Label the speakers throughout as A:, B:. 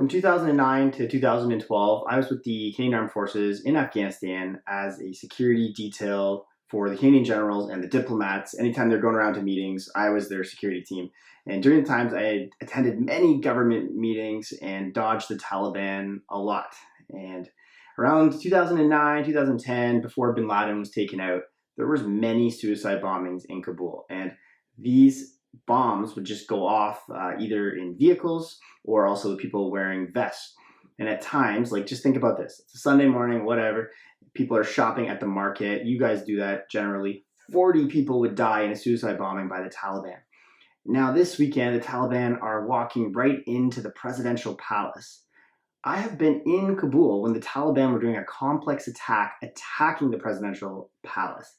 A: From 2009 to 2012, I was with the Canadian Armed Forces in Afghanistan as a security detail for the Canadian generals and the diplomats. Anytime they're going around to meetings, I was their security team. And during the times, I had attended many government meetings and dodged the Taliban a lot. And around 2009, 2010, before bin Laden was taken out, there was many suicide bombings in Kabul. And these bombs would just go off either in vehicles or also people wearing vests. And at times, like, just think about this. It's a Sunday morning, whatever. People are shopping at the market. You guys do that generally. 40 people would die in a suicide bombing by the Taliban. Now, this weekend, the Taliban are walking right into the presidential palace. I have been in Kabul when the Taliban were doing a complex attack, attacking the presidential palace.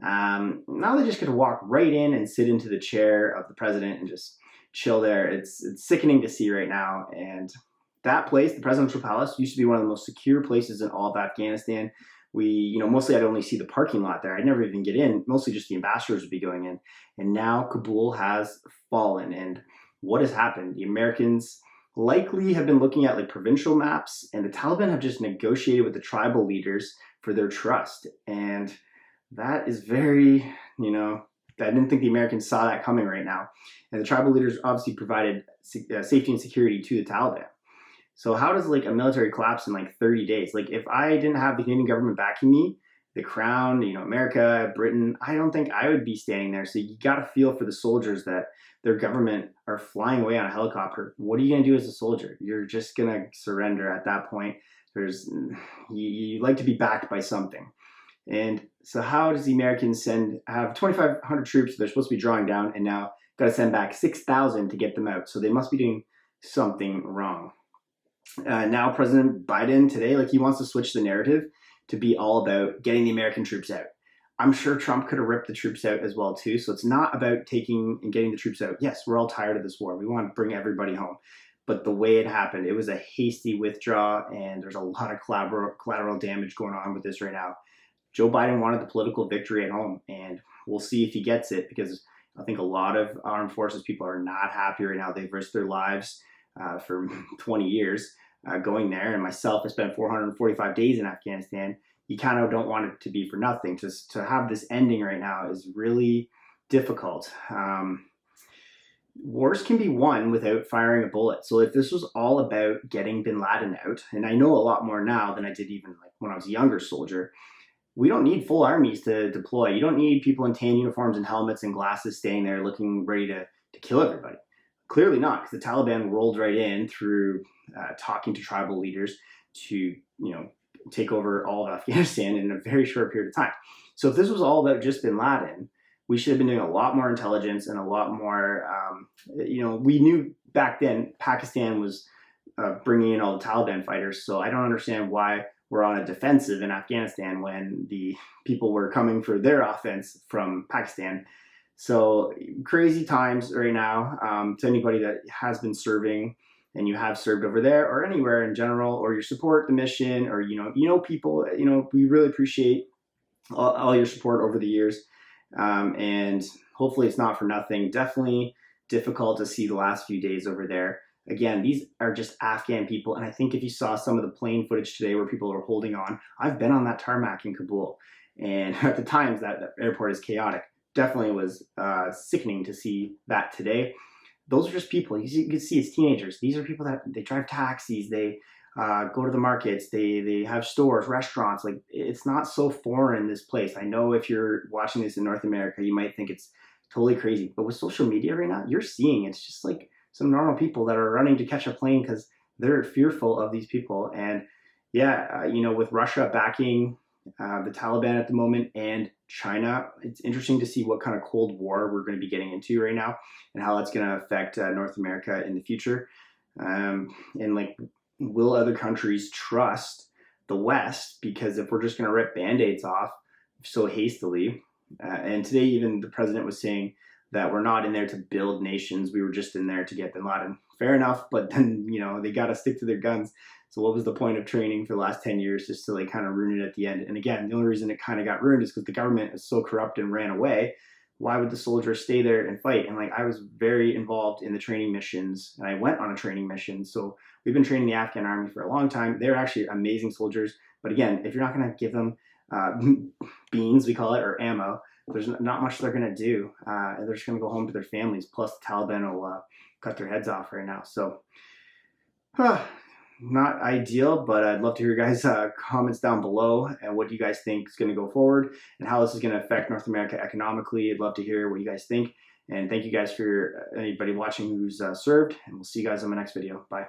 A: Now they just get to walk right in and sit into the chair of the president and just chill there. It's sickening to see right now. And that place, the presidential palace, used to be one of the most secure places in all of Afghanistan. Mostly I'd only see the parking lot there. I'd never even get in. Mostly just the ambassadors would be going in. And now Kabul has fallen. And what has happened? The Americans likely have been looking at like provincial maps, and the Taliban have just negotiated with the tribal leaders for their trust. And that is very, I didn't think the Americans saw that coming right now. And the tribal leaders obviously provided safety and security to the Taliban. So how does like a military collapse in like 30 days? Like if I didn't have the Canadian government backing me, the Crown, America, Britain, I don't think I would be standing there. So you got to feel for the soldiers that their government are flying away on a helicopter. What are you going to do as a soldier? You're just going to surrender at that point. You like to be backed by something. And so how does the Americans have 2,500 troops they're supposed to be drawing down, and now got to send back 6,000 to get them out? So they must be doing something wrong. Now President Biden today, he wants to switch the narrative to be all about getting the American troops out. I'm sure Trump could have ripped the troops out as well too. So it's not about taking and getting the troops out. Yes, we're all tired of this war. We want to bring everybody home. But the way it happened, it was a hasty withdrawal, and there's a lot of collateral damage going on with this right now. Joe Biden wanted the political victory at home, and we'll see if he gets it, because I think a lot of armed forces people are not happy right now. They've risked their lives for 20 years going there, and myself, I spent 445 days in Afghanistan. You kind of don't want it to be for nothing. Just to have this ending right now is really difficult. Wars can be won without firing a bullet. So if this was all about getting bin Laden out, and I know a lot more now than I did even when I was a younger soldier, we don't need full armies to deploy. You don't need people in tan uniforms and helmets and glasses staying there looking ready to kill everybody. Clearly not, because the Taliban rolled right in through talking to tribal leaders to, take over all of Afghanistan in a very short period of time. So if this was all about just bin Laden, we should have been doing a lot more intelligence and a lot more, we knew back then Pakistan was bringing in all the Taliban fighters. So I don't understand why we're on a defensive in Afghanistan when the people were coming for their offense from Pakistan. So crazy times right now. To anybody that has been serving and you have served over there or anywhere in general, or you support the mission, or people, we really appreciate all your support over the years. And hopefully it's not for nothing. Definitely difficult to see the last few days over there. Again, these are just Afghan people. And I think if you saw some of the plane footage today where people are holding on, I've been on that tarmac in Kabul. And at the times that airport is chaotic. Definitely was sickening to see that today. Those are just people. You can see it's teenagers. These are people that they drive taxis. They go to the markets. They have stores, restaurants. It's not so foreign, this place. I know if you're watching this in North America, you might think it's totally crazy. But with social media right now, you're seeing it's just like some normal people that are running to catch a plane because they're fearful of these people. And yeah, with Russia backing the Taliban at the moment and China, it's interesting to see what kind of Cold War we're going to be getting into right now and how that's going to affect North America in the future. Will other countries trust the West? Because if we're just going to rip Band-Aids off so hastily, and today even the president was saying that we're not in there to build nations, we were just in there to get bin Laden. Fair enough, but then, they got to stick to their guns. So what was the point of training for the last 10 years just to kind of ruin it at the end? And again, the only reason it kind of got ruined is because the government is so corrupt and ran away why would the soldiers stay there and fight? And like I was very involved in the training missions, and I went on a training mission. So we've been training the Afghan army for a long time. They're actually amazing soldiers. But again, if you're not going to give them beans, we call it, or ammo, there's not much they're going to do. They're just going to go home to their families. Plus, the Taliban will cut their heads off right now. So, not ideal, but I'd love to hear your guys' comments down below and what you guys think is going to go forward and how this is going to affect North America economically. I'd love to hear what you guys think. And thank you guys for anybody watching who's served. And we'll see you guys on my next video. Bye.